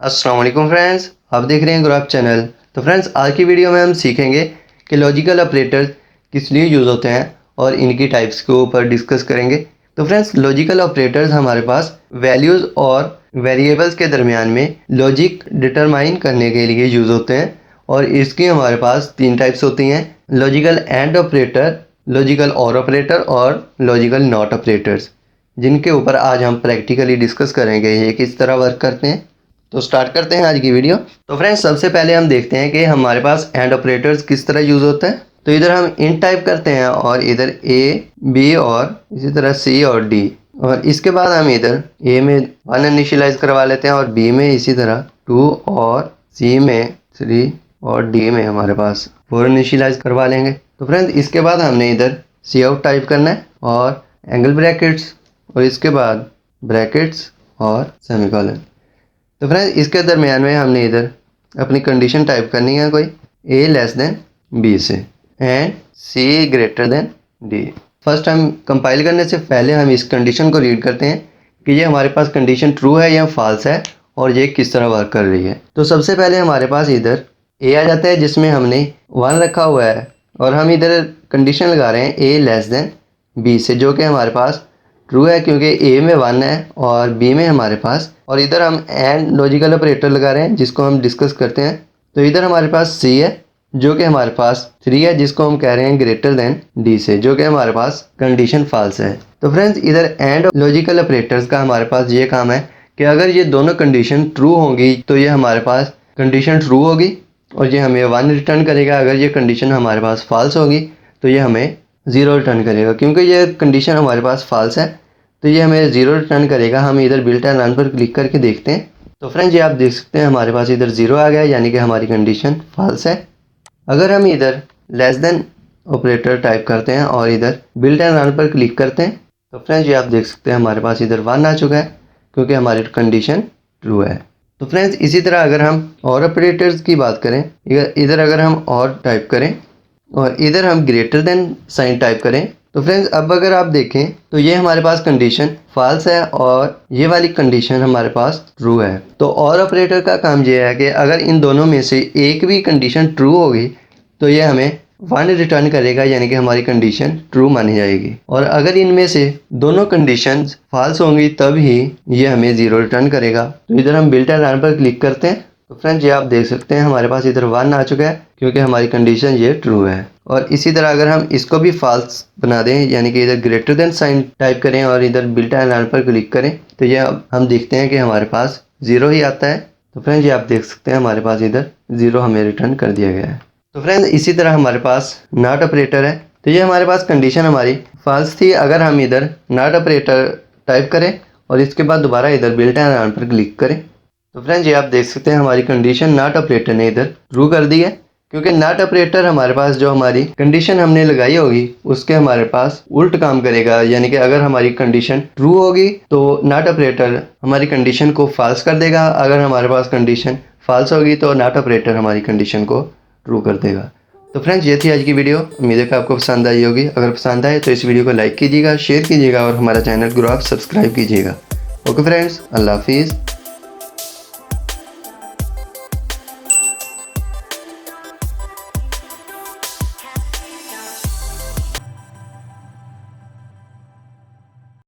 अस्सलाम वालेकुम फ्रेंड्स, आप देख रहे हैं ग्रुप चैनल। तो फ्रेंड्स, आज की वीडियो में हम सीखेंगे कि लॉजिकल ऑपरेटर्स किस लिए यूज़ होते हैं और इनकी टाइप्स के ऊपर डिस्कस करेंगे। तो फ्रेंड्स, लॉजिकल ऑपरेटर्स हमारे पास वैल्यूज़ और वेरिएबल्स के दरमियान में लॉजिक डिटरमाइन करने के लिए यूज़ होते हैं और इसकी हमारे पास तीन टाइप्स होती हैं: लॉजिकल एंड ऑपरेटर, लॉजिकल और ऑपरेटर और लॉजिकल नॉट ऑपरेटर्स, जिनके ऊपर आज हम प्रैक्टिकली डिस्कस करेंगे ये किस तरह वर्क करते हैं। तो स्टार्ट करते हैं आज की वीडियो। तो फ्रेंड्स, सबसे पहले हम देखते हैं कि हमारे पास एंड ऑपरेटर्स किस तरह यूज़ होता है। तो इधर हम इंट टाइप करते हैं और इधर ए, बी और इसी तरह सी और डी, और इसके बाद हम इधर ए में 1 इनिशियलाइज करवा लेते हैं और बी में इसी तरह 2 और सी में 3 और डी में हमारे पास 4 इनिशियलाइज करवा लेंगे। तो फ्रेंड्स, इसके बाद हमने इधर सी आउट टाइप करना है और एंगल ब्रैकेट्स और इसके बाद ब्रैकेट्स और सेमीकोलन। तो फ्रेंड्स, इसके दरमियान में हमने इधर अपनी कंडीशन टाइप करनी है कोई a लेस देन b से and c greater than d। First हम कंपाइल करने से पहले हम इस कंडीशन को रीड करते हैं कि ये हमारे पास कंडीशन ट्रू है या फॉल्स है और ये किस तरह वर्क कर रही है। तो सबसे पहले हमारे पास इधर a आ जाता है जिसमें हमने 1 रखा हुआ है और हम इधर कंडीशन लगा रहे हैं a लेस देन b से, जो कि हमारे पास ट्रू है क्योंकि ए में 1 है और बी में हमारे पास, और इधर हम एंड लॉजिकल ऑपरेटर लगा रहे हैं जिसको हम डिस्कस करते हैं। तो इधर हमारे पास सी है जो कि हमारे पास 3 है जिसको हम कह रहे हैं ग्रेटर देन डी से, जो कि हमारे पास कंडीशन फॉल्स है। तो फ्रेंड्स, इधर एंड लॉजिकल ऑपरेटर्स का हमारे पास ये काम है कि अगर ये दोनों कंडीशन ट्रू होंगी तो ये हमारे पास कंडीशन ट्रू होगी और ये हमें 1 रिटर्न करेगा। अगर ये कंडीशन हमारे पास फॉल्स होगी तो ये हमें 0 रिटर्न करेगा। क्योंकि ये कंडीशन हमारे पास फॉल्स है तो ये हमें 0 रिटर्न करेगा। हम इधर बिल्ट एंड रन पर क्लिक करके देखते हैं। तो फ्रेंड्स, ये आप देख सकते हैं हमारे पास इधर 0 आ गया, यानी कि हमारी कंडीशन फॉल्स है। अगर हम इधर लेस देन ऑपरेटर टाइप करते हैं और इधर बिल्ट एंड रन पर क्लिक करते हैं तो फ्रेंड्स, ये आप देख सकते हैं हमारे पास इधर 1 आ चुका है क्योंकि हमारी कंडीशन ट्रू है। तो फ्रेंड्स, इसी तरह अगर हम और ऑपरेटर्स की बात करें, इधर अगर हम और टाइप करें और इधर हम ग्रेटर देन साइन टाइप करें तो फ्रेंड्स, अब अगर आप देखें तो ये हमारे पास कंडीशन फॉल्स है और ये वाली कंडीशन हमारे पास ट्रू है। तो और ऑपरेटर का काम ये है कि अगर इन दोनों में से एक भी कंडीशन ट्रू होगी तो ये हमें 1 रिटर्न करेगा, यानी कि हमारी कंडीशन ट्रू मानी जाएगी। और अगर इनमें से दोनों कंडीशंस फॉल्स होंगी तब ही ये हमें 0 रिटर्न करेगा। तो इधर हम बिल्ट एंड रन पर क्लिक करते हैं तो फ्रेंड्स, ये आप देख सकते हैं हमारे पास इधर 1 आ चुका है क्योंकि हमारी कंडीशन ये ट्रू है। और इसी तरह अगर हम इसको भी फॉल्स बना दें, यानी कि इधर ग्रेटर देन साइन टाइप करें और इधर बिल्ट एंड रन पर क्लिक करें तो ये हम देखते हैं कि हमारे पास 0 ही आता है। तो फ्रेंड्स, ये आप देख सकते हैं हमारे पास इधर 0 हमें रिटर्न कर दिया गया है। तो फ्रेंड्स, इसी तरह हमारे पास नॉट ऑपरेटर है। तो ये हमारे पास कंडीशन हमारी फॉल्स थी। अगर हम इधर नॉट ऑपरेटर टाइप करें और इसके बाद दोबारा इधर बिल्ट एंड रन पर क्लिक करें तो फ्रेंड्स, ये आप देख सकते हैं हमारी कंडीशन नॉट ऑपरेटर ने इधर ट्रू कर दी है क्योंकि नॉट ऑपरेटर हमारे पास जो हमारी कंडीशन हमने लगाई होगी उसके हमारे पास उल्ट काम करेगा। यानी कि अगर हमारी कंडीशन ट्रू होगी तो नॉट ऑपरेटर हमारी कंडीशन को फॉल्स कर देगा। अगर हमारे पास कंडीशन फॉल्स होगी तो नॉट ऑपरेटर हमारी कंडीशन को ट्रू कर देगा। तो फ्रेंड्स, ये थी आज की वीडियो। उम्मीद है कि आपको पसंद आई होगी। अगर पसंद आए तो इस वीडियो को लाइक कीजिएगा, शेयर कीजिएगा और हमारा चैनल ग्रो आप सब्सक्राइब कीजिएगा। ओके फ्रेंड्स, अल्लाह हाफिज़।